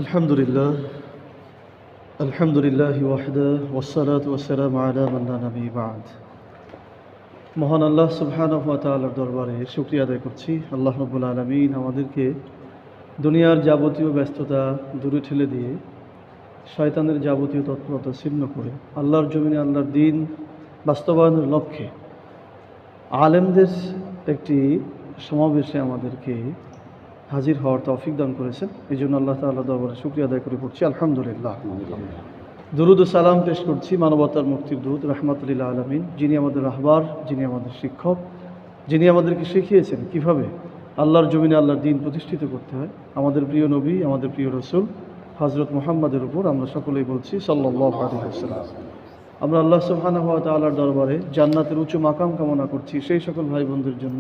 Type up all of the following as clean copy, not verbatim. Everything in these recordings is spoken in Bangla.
আলহামদুলিল্লাহ আলহামদুলিল্লাহি ওয়াহদাহু ওয়াসসালাতু ওয়াসসালামু আলা মান লা নবী বা'দ। মহান আল্লাহ সুবহানাহু ওয়া তাআলার দরবারে শুকরিয়া আদায় করছি। আল্লাহ রাব্বুল আলামিন আমাদেরকে দুনিয়ার যাবতীয় ব্যস্ততা দূরে ঠেলে দিয়ে শয়তানের যাবতীয় তৎপরতা ছিন্ন করে আল্লাহর জমিনে আল্লাহর দ্বীন বাস্তবায়নের লক্ষ্যে আলেমদের একটি সমাবেশে আমাদেরকে হাজির হওয়ার তৌফিক দান করেছেন। এই জন্য আল্লাহ তাআলার দরবারে শুকরিয়া আদায় করে পড়ছি আলহামদুলিল্লাহ। দুরুদ ও সালাম পেশ করছি মানবতার মুক্তির দূত রাহমাতুল লিল আলামিন, যিনি আমাদের রাহবার, যিনি আমাদের শিক্ষক, যিনি আমাদেরকে শিখিয়েছেন কিভাবে আল্লাহর জমিনে আল্লাহর দ্বীন প্রতিষ্ঠিত করতে হয়। আমাদের প্রিয় নবী, আমাদের প্রিয় রসুল হযরত মুহাম্মদের উপর আমরা সকলেই বলছি সাল্লাল্লাহু আলাইহি ওয়াসাল্লাম। আমরা আল্লাহ সুবহানাহু ওয়া তাআলার দরবারে জান্নাতের উচ্চ মাকাম কামনা করছি সেই সকল ভাই বোনদের জন্য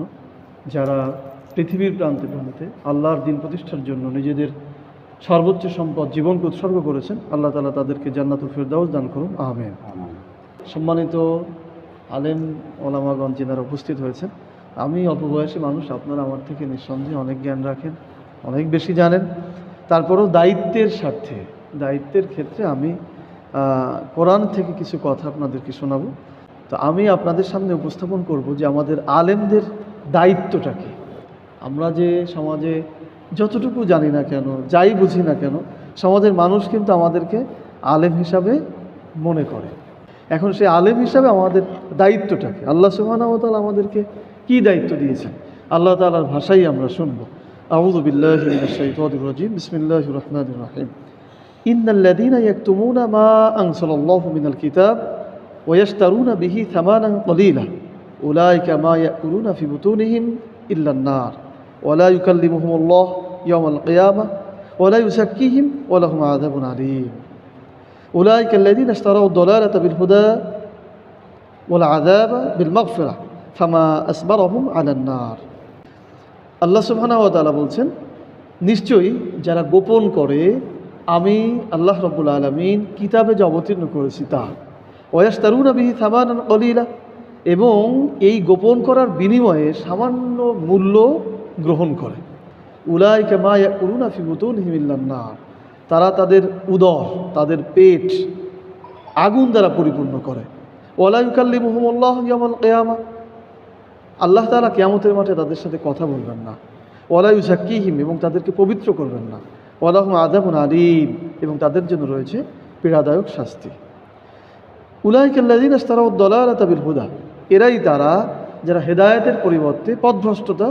যারা পৃথিবীর প্রান্তে প্রান্তে আল্লাহর দ্বীন প্রতিষ্ঠার জন্য নিজেদের সর্বোচ্চ সম্পদ জীবনকে উৎসর্গ করেছেন। আল্লাহ তাআলা তাদেরকে জান্নাতুল ফিরদাউস দান করুন, আমিন। সম্মানিত আলেম ওলামাগণ যিনারা উপস্থিত হয়েছেন, আমি অল্প বয়সী মানুষ, আপনারা আমার থেকে নিঃসন্দেহে অনেক জ্ঞান রাখেন, অনেক বেশি জানেন। তারপরেও দায়িত্বের ক্ষেত্রে আমি কোরআন থেকে কিছু কথা আপনাদেরকে শোনাবো। তো আমি আপনাদের সামনে উপস্থাপন করব যে আমাদের আলেমদের দায়িত্বটা কী। আমরা যে সমাজে যতটুকু জানি না কেন, যাই বুঝি না কেন, সমাজের মানুষ কিন্তু আমাদেরকে আলেম হিসাবে মনে করে। এখন সেই আলেম হিসাবে আমাদের দায়িত্বটা কি, আল্লাহ সুবহানাহু ওয়া তাআলা আমাদেরকে কী দায়িত্ব দিয়েছেন, আল্লাহ তাআলার ভাষাই আমরা শুনব। আউযু বিল্লাহি মিনাশ শাইতানির রাজিম, বিসমিল্লাহির রহমানির রহিম। ইন্নাল্লাযীনা ইয়াকতুমুনা মা আনজালাল্লাহু মিনাল কিতাব ওয়া ইয়াশতারুনা বিহি থামানান ক্বালীলা উলাইকা মা ইয়াকুলুনা ফি বুতুনিহিম ইল্লান নার ওয়া লা ইউকাল্লিমুহুমুল্লাহু ইয়াওমাল কিয়ামাহ ওয়া লা ইউযাক্কিহিম ওয়া লাহুম আযাবুন আলীম উলাইকা আল্লাযীনা ইশতারাউ আদ-দালালাতা বিল হুদা ওয়াল আযাবা বিল মাগফিরাহ ফামা আসবারহুম আলান নার। আল্লাহ সুবহানাহু ওয়া তাআলা বলছেন, নিশ্চয়ই যারা গোপন করে আমি আল্লাহ রাব্বুল আলামিন কিতাবে যা অবতীর্ণ করেছি তা, ওয়া ইয়াশতারুনা বিহি থামানান ক্বালীলা, এবং এই গোপন করার বিনিময়ে সামান্য মূল্য গ্রহণ করে। উলাইকা মা ইয়াকুলুনা ফি বুতুনিহিম ইল্লান নার, তারা তাদের উদর, তাদের পেট আগুন দ্বারা পরিপূর্ণ করে। ওয়া লা ইউকাল্লিমুহুমুল্লাহু ইয়াওমাল কিয়ামাহ, আল্লাহ তাআলা কিয়ামতের মাঠে তাদের সাথে কথা বলবেন না। ওয়া লা ইউযাক্কিহিম, এবং তাদেরকে পবিত্র করবেন না। ওয়া লাহুম আযাবুন আলীম, এবং তাদের জন্য রয়েছে পীড়াদায়ক শাস্তি। উলাইকা আল্লাযীনা ইশতারাউ আদ-দালালাতা বিল হুদা, এরাই তারা যারা হেদায়েতের পরিবর্তে পথভ্রষ্টতা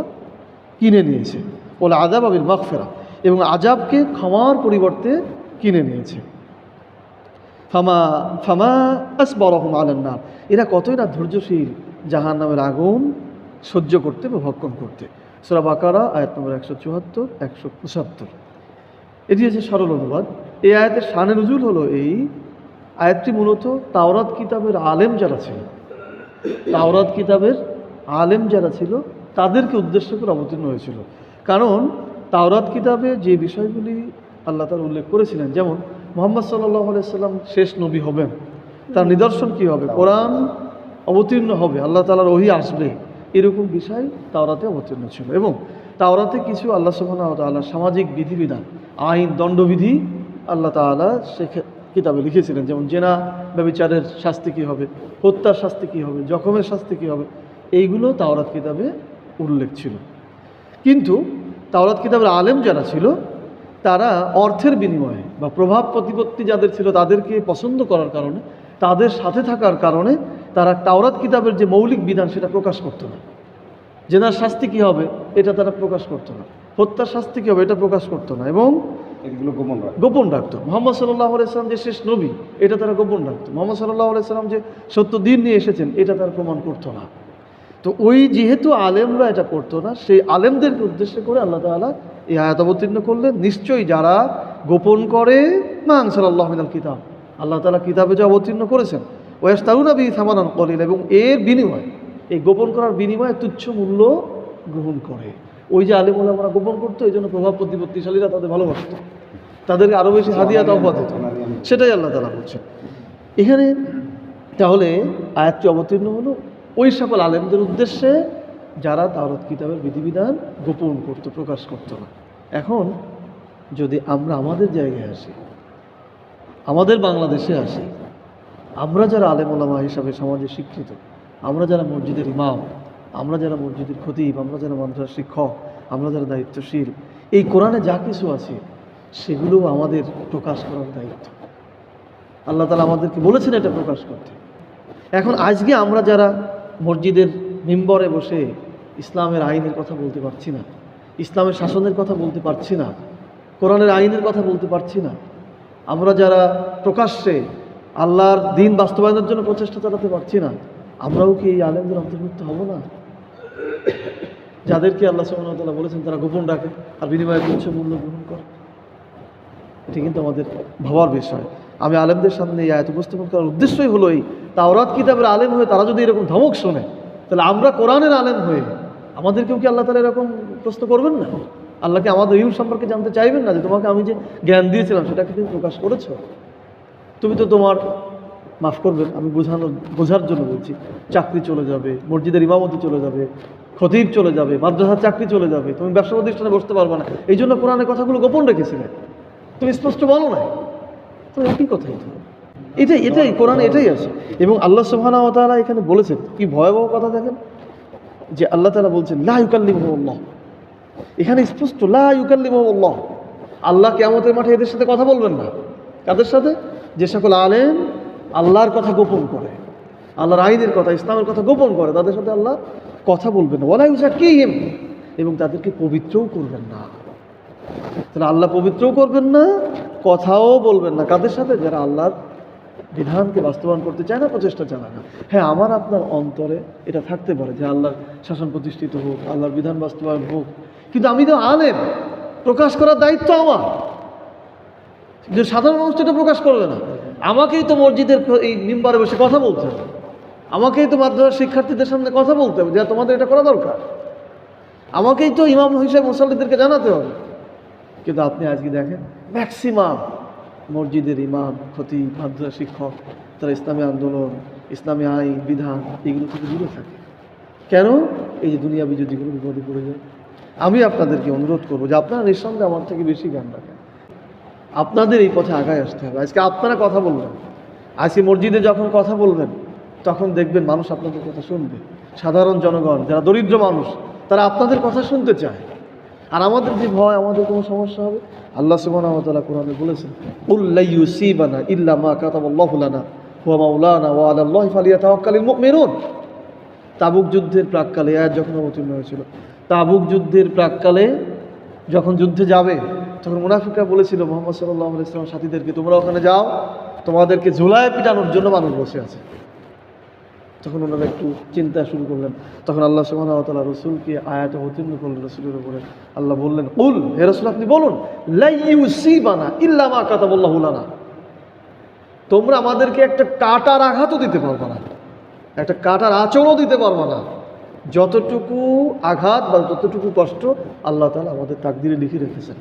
কিনে নিয়েছে। ওয়াল আযাবা বিল মাগফিরাহ, এবং আযাবকে ক্ষমার পরিবর্তে কিনে নিয়েছে। ফামা আসবারহুম আলান নার, এরা কতই না ধৈর্যশীল জাহান্নামের আগুন সহ্য করতে বা ভক্ষণ করতে। সূরা বাকারা আয়াত নম্বর 174, 175। এটি হচ্ছে সরল অনুবাদ। এই আয়াতের শানে নুজুল হলো এই আয়াতটি মূলত তাওরাত কিতাবের আলেম যারা ছিল, তাদেরকে উদ্দেশ্য করে অবতীর্ণ হয়েছিল। কারণ তাওরাত কিতাবে যে বিষয়গুলি আল্লাহ তাআলা উল্লেখ করেছিলেন, যেমন মুহাম্মদ সাল্লাল্লাহু আলাইহি সাল্লাম শেষ নবী হবেন, তার নিদর্শন কী হবে, কোরআন অবতীর্ণ হবে, আল্লাহ তাআলার ওহী আসবে, এরকম বিষয় তাওরাতে অবতীর্ণ ছিল। এবং তাওরাতে কিছু আল্লাহ সুবহানাহু ওয়া তাআলা সামাজিক বিধিবিধান, আইন, দণ্ডবিধি আল্লাহ তাআলা সে কিতাবে লিখেছিলেন। যেমন জেনা ব্যভিচারের শাস্তি কী হবে, হত্যার শাস্তি কী হবে, জখমের শাস্তি কী হবে, এইগুলো তাওরাত কিতাবে উল্লেখ ছিল। কিন্তু তাওরাত কিতাবের আলেম যারা ছিল, তারা অর্থের বিনিময়ে বা প্রভাব প্রতিপত্তি যাদের ছিল তাদেরকে পছন্দ করার কারণে, তাদের সাথে থাকার কারণে তারা তাওরাত কিতাবের যে মৌলিক বিধান সেটা প্রকাশ করতো না। জেনার শাস্তি কী হবে এটা তারা প্রকাশ করতো না, হত্যার শাস্তি কী হবে এটা প্রকাশ করতো না, এবং এগুলো গোপন রাখতো। মুহাম্মদ সাল্লাল্লাহু আলাইহি সাল্লাম যে শেষ নবী এটা তারা গোপন রাখতো। মুহাম্মদ সাল্লাল্লাহু আলাইহি সাল্লাম যে সত্য দিন নিয়ে এসেছেন এটা তারা প্রমাণ করতো না। তো ওই যেহেতু আলেমরা এটা করতো না, সেই আলেমদেরকে উদ্দেশ্য করে আল্লাহ তাআলা এই আয়াত অবতীর্ণ করলেন, নিশ্চয়ই যারা গোপন করে মা আনজালাল্লাহু মিনাল কিতাব, আল্লাহ তাআলা কিতাবে যা অবতীর্ণ করেছেন, ওয়া ইয়াশতারুনা বিহি থামানান ক্বালীলা, এবং এর বিনিময়ে, এই গোপন করার বিনিময়ে তুচ্ছ মূল্য গ্রহণ করে। ওই যে আলেম ওলামারা গোপন করতো, এই জন্য প্রভাব প্রতিপত্তিশালীরা তাদের ভালোবাসত, তাদেরকে আরও বেশি হাদিয়া তওবা দিত। সেটাই আল্লাহ তাআলা বলছেন এখানে। তাহলে আয়াতটি অবতীর্ণ হলো ওই সকল আলেমদের উদ্দেশ্যে যারা তাওরাত কিতাবের বিধিবিধান গোপন করতো, প্রকাশ করতো না। এখন যদি আমরা আমাদের জায়গায় আসি, আমাদের বাংলাদেশে আসি, আমরা যারা আলেম ওলামা হিসাবে সমাজে শিক্ষিত, আমরা যারা মসজিদের ইমাম, আমরা যারা মসজিদের খতিব, আমরা যারা মাদ্রাসার শিক্ষক, আমরা যারা দায়িত্বশীল, এই কোরআনে যা কিছু আছে সেগুলো আমাদের প্রকাশ করার দায়িত্ব। আল্লাহ তাআলা আমাদেরকে বলেছেন এটা প্রকাশ করতে। এখন আজকে আমরা যারা মসজিদের মিম্বরে বসে ইসলামের আইনের কথা বলতে পারছি না, ইসলামের শাসনের কথা বলতে পারছি না, কোরআনের আইনের কথা বলতে পারছি না, আমরা যারা প্রকাশ্যে আল্লাহর দিন বাস্তবায়নের জন্য প্রচেষ্টা চালাতে পারছি না, আমরাও কি এই আলেমদের অন্তর্ভুক্ত হব না? যাদেরকে আল্লাহ সুবহানাহু ওয়া তাআলা বলেছেন তারা গোপন রাখে আর বিনিময়ে তুচ্ছ মূল্য গ্রহণ করে। এটি কিন্তু আমাদের ভাবার বিষয়। আমি আলেমদের সামনে এই আয়াত উপস্থাপন করার উদ্দেশ্যই হলো এই, তাওরাত কিতাবের আলেম হয়ে তারা যদি এরকম ধমক শোনে, তাহলে আমরা কোরআনের আলেম হয়ে আমাদেরকেও কি আল্লাহ তাআলা এরকম প্রশ্ন করবেন না? আল্লাহকে আমাদের ইলম সম্পর্কে জানতে চাইবেন না যে তোমাকে আমি যে জ্ঞান দিয়েছিলাম সেটাকে তুমি প্রকাশ করেছো? তুমি তো তোমার, মাফ করবেন আমি বোঝার জন্য বলছি, চাকরি চলে যাবে, মসজিদের ইমামতি চলে যাবে, খতিব চলে যাবে, মাদ্রাসার চাকরি চলে যাবে, তুমি ব্যবসা প্রতিষ্ঠানে বসতে পারবে না, এই জন্য কোরআনের কথাগুলো গোপন রেখেছিলে, তুমি স্পষ্ট বলো না। তো একই কথাই তো, এটাই কোরআনে এটাই আছে। এবং আল্লাহ সুবহানাহু ওয়া তাআলা এখানে বলেছেন, কি ভয়াবহ কথা দেখেন, যে আল্লাহ তাআলা বলছেন লা ইউকাল্লিমুহুল্লাহ, এখানে স্পষ্ট লা ইউকাল্লিমুহুল্লাহ, আল্লাহ কিয়ামতের মাঠে এদের সাথে কথা বলবেন না। কাদের সাথে? যে সকল আলেম আল্লাহর কথা গোপন করে, আল্লাহর আইনের কথা, ইসলামের কথা গোপন করে, তাদের সাথে আল্লাহ কথা বলবেন না। ওয়ালা ইউযাক্কিহিম, এবং তাদেরকে পবিত্রও করবেন না। তাহলে আল্লাহ পবিত্রও করবেন না, কথাও বলবেন না। কাদের সাথে? যারা আল্লাহর বিধানকে বাস্তবায়ন করতে চায় না, প্রচেষ্টা চালায় না। হ্যাঁ, আমার আপনার অন্তরে এটা থাকতে পারে যে আল্লাহর শাসন প্রতিষ্ঠিত হোক, আল্লাহর বিধান বাস্তবায়ন হোক, কিন্তু আমি তো আলেম, প্রকাশ করার দায়িত্ব আমার। যে সাধারণ মানুষ এটা প্রকাশ করবে না, আমাকেই তো মসজিদের এই মিম্বারে বসে কথা বলতে হবে, আমাকেই তো মাদ্রাসার শিক্ষার্থীদের সামনে কথা বলতে হবে যে তোমাদের এটা করা দরকার, আমাকেই তো ইমাম হিসেবে মুসল্লিদেরকে জানাতে হবে। কিন্তু আপনি আজকে দেখেন ম্যাক্সিমাম মসজিদের ইমাম, খতিব, মাদ্রাসা শিক্ষক, তারা ইসলামী আন্দোলন, ইসলামী আইন, বিধান এগুলো থেকে দূরে থাকে। কেন? এই যে দুনিয়াবি যদি কোনো বিপদে পড়ে যায়। আমি আপনাদেরকে অনুরোধ করবো যে আপনারা নিঃসন্দেহে আমার থেকে বেশি জ্ঞান রাখেন, আপনাদের এই পথে আগায় আসতে হবে। আজকে আপনারা কথা বলবেন, আজকে মসজিদে যখন কথা বলবেন তখন দেখবেন মানুষ আপনাদের কথা শুনবে। সাধারণ জনগণ যারা দরিদ্র মানুষ তারা আপনাদের কথা শুনতে চায়। আর আমাদের যে ভয়, আমাদের কোনো সমস্যা হবে, আল্লাহ সুবহানাহু ওয়া তাআলা কোরআনে বলেছেন কুল লা ইউসিবানা ইল্লা মা কাতাবাল্লাহু লানা হুয়া মাওলানা ওয়া আলাল্লাহি ফালিয়াতাওয়াক্কালিল মুমিনুন। তাবুক যুদ্ধের প্রাক্কালে আয়াত যখন অবতীর্ণ হয়েছিল, তাবুক যুদ্ধের প্রাক্কালে যখন যুদ্ধে যাবে তখন মুনাফিকরা বলেছিল মুহাম্মদ সাল্লাল্লাহু আলাইহি ওয়াসাল্লাম সাথীদেরকে, তোমরা ওখানে যাও, তোমাদেরকে ঝুলায় পিটানোর জন্য মানুষ বসে আছে। তখন ওনারা একটু চিন্তা শুরু করলেন। তখন আল্লাহ সুবহানাহু ওয়া তাআলা রাসূলকে আয়াতে অবতীর্ণ করলেন, রাসূলের উপরে আল্লাহ বললেন কুল, হে রাসূল আপনি বলুন লা ইউসিবানা ইল্লা মা কাতাবাল্লাহু লানা, তোমরা আমাদেরকে একটা কাঁটার আঘাতও দিতে পারবে না, একটা কাঁটার আঁচড়ও দিতে পারবে না। যতটুকু আঘাত বা যতটুকু কষ্ট আল্লাহ তাআলা আমাদের তাকদীরে লিখে রেখেছেন,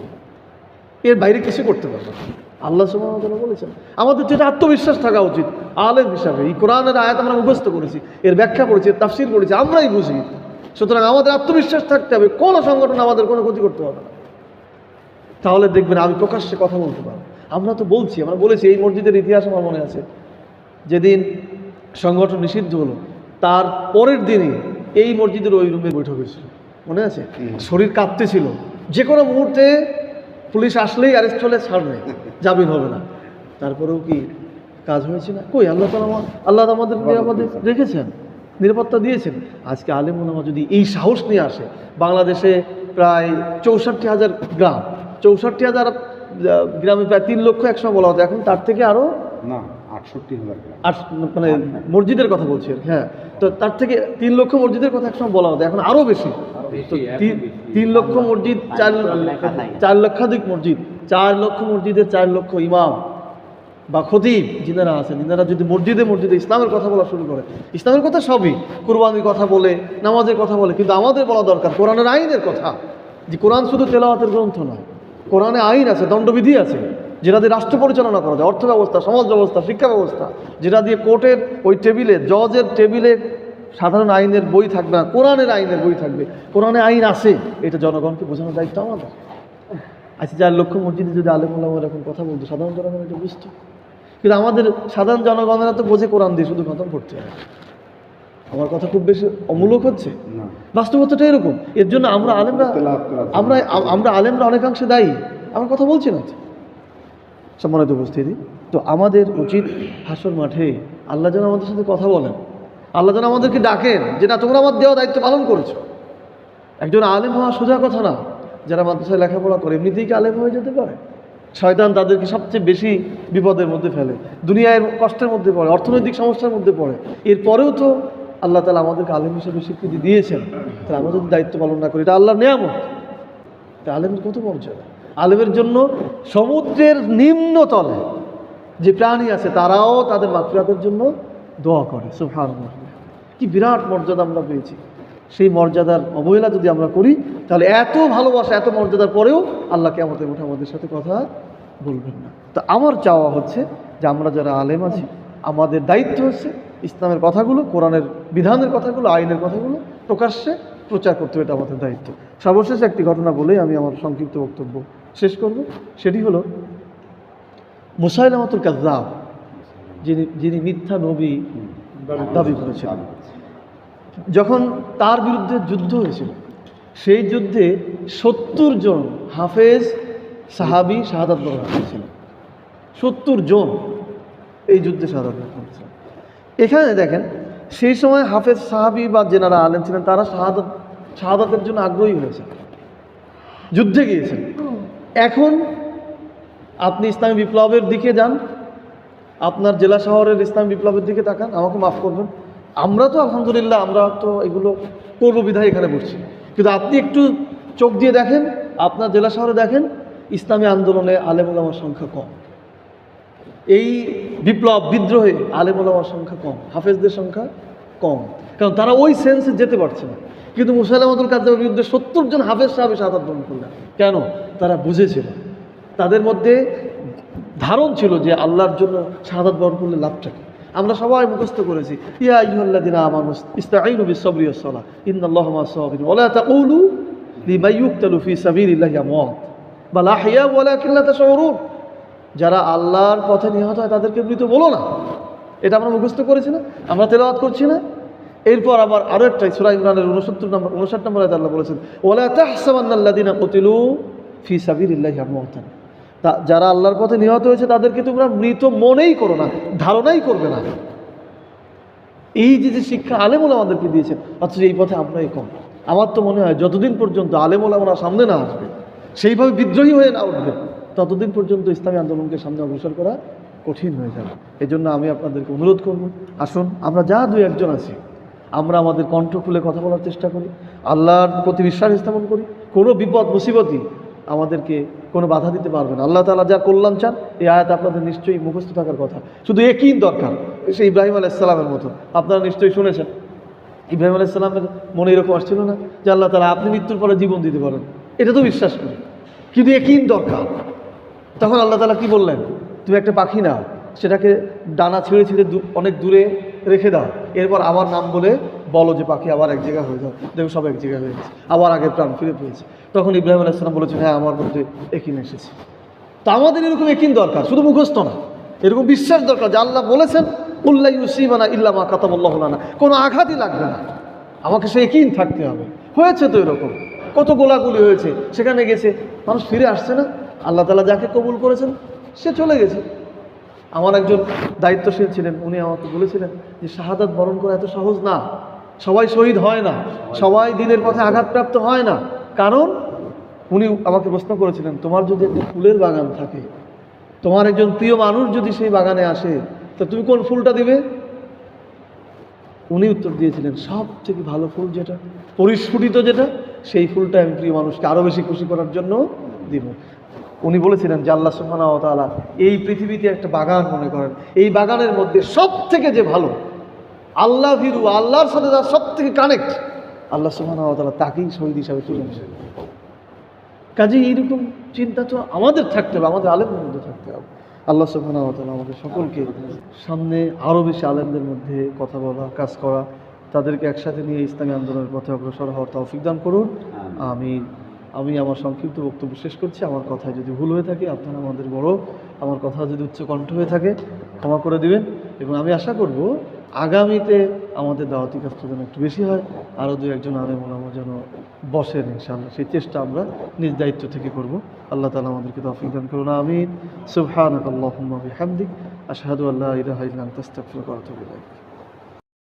এর বাইরে কিছু করতে পারবে না। আল্লাহ সুবহানাহু ওয়া তাআলা বলেছেন। আমাদের যেটা আত্মবিশ্বাস থাকা উচিত আলেম হিসাবে, এই কোরআনের আয়াত আমরা মুখস্থ করেছি, এর ব্যাখ্যা করেছি, এর তাফসীর করেছি, আমরাই বুঝি। সুতরাং আমাদের আত্মবিশ্বাস থাকতে হবে, কোনো সংগঠন আমাদের কোনো ক্ষতি করতে পারবে না। তাহলে দেখবেন আমি প্রকাশ্যে কথা বলতে পারবো। আমরা তো বলছি, আমরা বলেছি, এই মসজিদের ইতিহাস আমার মনে আছে, যেদিন সংগঠন নিষিদ্ধ হলো তার পরের দিনই এই মসজিদের ওই রুমে বৈঠক হয়েছিল, মনে আছে? শরীর কাঁপতেছিল, যে কোনো মুহূর্তে পুলিশ আসলেই অ্যারেস্ট হলে ছাড় নেই, জামিন হবে না। তারপরেও কি কাজ হয়েছে না? কই, আল্লাহ আমাদেরকে আমাদের রেখেছেন, নিরাপত্তা দিয়েছেন। আজকে আলেম ওলামা যদি এই সাহস নিয়ে আসে, বাংলাদেশে প্রায় 64,000 গ্রাম, 64,000 গ্রামে প্রায় 3 লক্ষ একসময় বলা হতো, এখন তার থেকে আরও না 68,000 মানে মসজিদের কথা বলছি। হ্যাঁ, তো তার থেকে 3 লক্ষ মসজিদের কথা একসময় বলা হতো, এখন আরও বেশি। তো 3 লক্ষ মসজিদ, 4 লক্ষাধিক মসজিদ, 4 লক্ষ মসজিদের 4 লক্ষ ইমাম বা খতিব যিনারা আছেন, ইনারা যদি মসজিদে মসজিদে ইসলামের কথা বলা শুরু করে, ইসলামের কথা সবই, কুরবানির কথা বলে, নামাজের কথা বলে, কিন্তু আমাদের বলা দরকার কোরআনের আইনের কথা। যে কোরআন শুধু তেলাওয়াতের গ্রন্থ নয়, কোরআনে আইন আছে, দণ্ডবিধি আছে, যেটা দিয়ে রাষ্ট্র পরিচালনা করা যায়, অর্থ ব্যবস্থা, সমাজ ব্যবস্থা, শিক্ষা ব্যবস্থা, যেটা দিয়ে কোর্টের ওই টেবিলে, জজের টেবিলে সাধারণ আইনের বই থাকবে না, কোরআনের আইনের বই থাকবে। কোরআনে আইন আছে, এটা জনগণকে বোঝানোর দায়িত্ব আমাদের। আচ্ছা 4 লক্ষ মসজিদে যদি আলেম ওলামা এরকম কথা বলতো সাধারণ জনগণ এটা বুঝতো, কিন্তু আমাদের সাধারণ জনগণেরা তো বোঝে কোরআন দিয়ে শুধু খতম করতে হয়। আমার কথা খুব বেশি অমূলক হচ্ছে? না, বাস্তবতাটা এরকম। এর জন্য আমরা আলেমরা আমরা আলেমরা অনেকাংশে দায়ী। আমার কথা বলছি না সম্মানিত উপস্থিতি। তো আমাদের উচিত হাসর মাঠে আল্লাহ যেন আমাদের সাথে কথা বলেন, আল্লাহ যেন আমাদেরকে ডাকেন যে না তোমরা আমার দেওয়া দায়িত্ব পালন করেছো। একজন আলেম হওয়া সোজা কথা না। যারা মাদ্রাসায় লেখাপড়া করে এমনিতেই কি আলেম হয়ে যেতে পারে? শয়তান তাদেরকে সবচেয়ে বেশি বিপদের মধ্যে ফেলে, দুনিয়ার কষ্টের মধ্যে পড়ে, অর্থনৈতিক সমস্যার মধ্যে পড়ে। এরপরেও তো আল্লাহ তাআলা আমাদেরকে আলেম হিসেবে স্বীকৃতি দিয়েছেন। তাহলে আমরা যদি দায়িত্ব পালন না করি, এটা আল্লাহর নিয়ামত। তা আলেমের কত মর্যাদা! আলেমের জন্য সমুদ্রের নিম্নতলে যে প্রাণী আছে তারাও তাদের মাগফিরাতের জন্য দোয়া করে। সুবহানাল্লাহ, কি বিরাট মর্যাদা আমরা পেয়েছি। সেই মর্যাদার অবহেলা যদি আমরা করি তাহলে এত ভালোবাসা এত মর্যাদার পরেও আল্লাহ কিয়ামতের মাঠে আমাদের সাথে কথা বলবেন না। তো আমার চাওয়া হচ্ছে যে আমরা যারা আলেম আছি আমাদের দায়িত্ব হচ্ছে ইসলামের কথাগুলো, কোরআনের বিধানের কথাগুলো, আইনের কথাগুলো প্রকাশ্যে প্রচার করতে হবে। এটা আমাদের দায়িত্ব। সর্বশেষ একটি ঘটনা বলেই আমি আমার সংক্ষিপ্ত বক্তব্য শেষ করব। সেটি হলো মুসাইলামাতুল কাযযাব, যিনি মিথ্যা নবী দাবি করেছিলেন। যখন তার বিরুদ্ধে যুদ্ধ হয়েছিল, সেই যুদ্ধে 70 জন হাফেজ সাহাবী শাহাদাত বরণ করেছিল। 70 জন এই যুদ্ধে শাহাদাত বরণ করেছিল। এখানে দেখেন সেই সময় হাফেজ সাহাবী বা যেনারা আলেম ছিলেন তারা শাহাদাতের জন্য আগ্রহী হয়েছে, যুদ্ধে গিয়েছেন। এখন আপনি ইসলামী বিপ্লবের দিকে যান, আপনার জেলা শহরের ইসলামী বিপ্লবের দিকে তাকান, আমাকে মাফ করবেন, আমরা তো আলহামদুলিল্লাহ আমরা তো এগুলো করবো বিধায় এখানে বসছি, কিন্তু আপনি একটু চোখ দিয়ে দেখেন, আপনার জেলা শহরে দেখেন ইসলামী আন্দোলনে আলেম ওলামার সংখ্যা কম। এই বিপ্লব বিদ্রোহে আলেম ওলামার সংখ্যা কম, হাফেজদের সংখ্যা কম, কারণ তারা ওই সেন্সে যেতে পারছে না। কিন্তু মুসাইলামাতুল কাযযাবের বিরুদ্ধে 70 জন হাফেজ সাহাবী শাহাদাত বরণ করলেন। কেন? তারা বুঝেছিল, তাদের মধ্যে ধারণ ছিল যে আল্লাহর জন্য শাহাদাত বরণ করলে লাভটা কি। আমরা সবাই মুখস্থ করেছি, ইয়া আইয়ুহাল্লাযীনা আমানু ইসতাঈনু বিস-সাবরি ওয়াস-সালাহ ইন্নাল্লাহা মা'আস-সাবিরিন ওয়া লা তাকুলু লিমান ইউকতালু ফী সাবিলিল্লাহি আমওয়াত বাল আহইয়া ওয়ালাকিন লা তাশউরুন। যারা আল্লাহর পথে নিহত হয় তাদেরকে মৃত বলো না। এটা আমরা মুখস্থ করেছি না, আমরা তেলাওয়াত করছি না। এরপর আবার আরও একটা সূরা ইমরানের 59 নম্বর আয়াতে আল্লাহ বলেছেন, ওয়ালা তাহসাবান্নাল্লাযীনা কুতিলু ফী সাবিলিল্লাহি আমওয়াতান। যারা আল্লাহর পথে নিহত হয়েছে তাদেরকে তোমরা মৃত মনেই করো না, ধারণাই করবে না। এই যে শিক্ষা আলেম ওলামা আমাদেরকে দিয়েছেন, অথচ এই পথে আমরাই কম। আমার তো মনে হয় যতদিন পর্যন্ত আলেম ওলামারা সামনে না আসবে, সেইভাবে বিদ্রোহী হয়ে না উঠবে, ততদিন পর্যন্ত ইসলামী আন্দোলনকে সামনে অগ্রসর করা কঠিন হয়ে যাবে। এই জন্য আমি আপনাদেরকে অনুরোধ করব, আসুন আমরা যা 2-1 জন আছি আমরা আমাদের কণ্ঠ খুলে কথা বলার চেষ্টা করি, আল্লাহর প্রতি বিশ্বাস স্থাপন করি। কোনো বিপদ মুসিবতই আমাদেরকে কোনো বাধা দিতে পারবে না। আল্লাহ তাআলা যা কল্যাণ চান এই আয়াত আপনাদের নিশ্চয়ই মুখস্থ থাকার কথা। শুধু একই দরকার, সে ইব্রাহিম আলাইহিস সালামের মতো। আপনারা নিশ্চয়ই শুনেছেন ইব্রাহিম আলাইহিস সালামের মনে এরকম আসছিল না যে আল্লাহ তাআলা আপনি মৃত্যুর পরে জীবন দিতে পারেন, এটা তো বিশ্বাস করি, কিন্তু একই দরকার। তখন আল্লাহ তাআলা কি বললেন, তুমি একটা পাখি নাও, সেটাকে ডানা ছিঁড়ে ছিঁড়ে অনেক দূরে রেখে দাও, এরপর আমার নাম বলে বলো যে পাখি আবার এক জায়গায় হয়ে যাও, দেখো সব এক জায়গায় হয়ে গেছে, আবার আগের প্রাণ ফিরে পেয়েছে। তখন ইব্রাহিম আলাইহিস সালাম বলেছেন, হ্যাঁ আমার মধ্যে একিন এসেছে। তো আমাদের এরকম একিন দরকার, শুধু মুখস্থ না, এরকম বিশ্বাস দরকার যে আল্লাহ বলেছেন কুল্লা ইউসিবানা ইল্লা মা কাতাবাল্লাহু লানা, কোনো আঘাতই লাগবে না, আমাকে সে একিন থাকতে হবে। হয়েছে তো এরকম, কত গোলাগুলি হয়েছে, সেখানে গেছে মানুষ ফিরে আসছে না, আল্লাহ তাআলা যাকে কবুল করেছেন সে চলে গেছে। আমার একজন দায়িত্বশীল ছিলেন, উনি আমাকে বলেছিলেন যে শাহাদাত বরণ করা এত সহজ না, সবাই শহীদ হয় না, সবাই দিনের পথে আঘাতপ্রাপ্ত হয় না। কারণ উনি আমাকে প্রশ্ন করেছিলেন, তোমার যদি একটা ফুলের বাগান থাকে, তোমার একজন প্রিয় মানুষ যদি সেই বাগানে আসে, তো তুমি কোন ফুলটা দিবে? উনি উত্তর দিয়েছিলেন, সব থেকে ভালো ফুল যেটা পরিস্ফুটিত, যেটা সেই ফুলটা আমি প্রিয় মানুষকে আরও বেশি খুশি করার জন্য দিব। উনি বলেছিলেন যে আল্লাহ সুবহানাহু ওয়া তাআলা এই পৃথিবীতে একটা বাগান মনে করেন, এই বাগানের মধ্যে সব থেকে যে ভালো আল্লাহ ভীরু, আল্লাহর সাথে যার সব থেকে কানেক্ট, আল্লাহ সুবহানাহু ওয়া তাআলা তাকেই শহীদ হিসাবে তুলে নেবেন। কাজেই এইরকম চিন্তা তো আমাদের থাকতে হবে, আমাদের আলেমদের মধ্যে থাকতে হবে। আল্লাহ সুবহানাহু ওয়া তাআলা আমাদের সকলকে সামনে আরও বেশি আলেমদের মধ্যে কথা বলা, কাজ করা, তাদেরকে একসাথে নিয়ে ইসলামী আন্দোলনের পথে অগ্রসর হওয়ার তৌফিক দান করুন। আমিন। আমি আমার সংক্ষিপ্ত বক্তব্য শেষ করছি। আমার কথায় যদি ভুল হয়ে থাকে, আপনারা আমাদের বড়, আমার কথা যদি উচ্চকণ্ঠ হয়ে থাকে ক্ষমা করে দিবেন। এবং আমি আশা করব আগামীতে আমাদের দাওয়াতি কাজটা যেন একটু বেশি হয়, আরও দু একজন আলেম ওলামা যেন বসেন ইনশাআল্লাহ, সেই চেষ্টা আমরা নিজ দায়িত্ব থেকে করব। আল্লাহ তাআলা আমাদেরকে তৌফিক দান করুন, আমিন। সুবহানাকাল্লাহুম্মা বিহামদিক, আশহাদু আল্লা ইলাহা ইল্লা আনতা আস্তাগফিরুকা ওয়া আতুবু ইলাইক।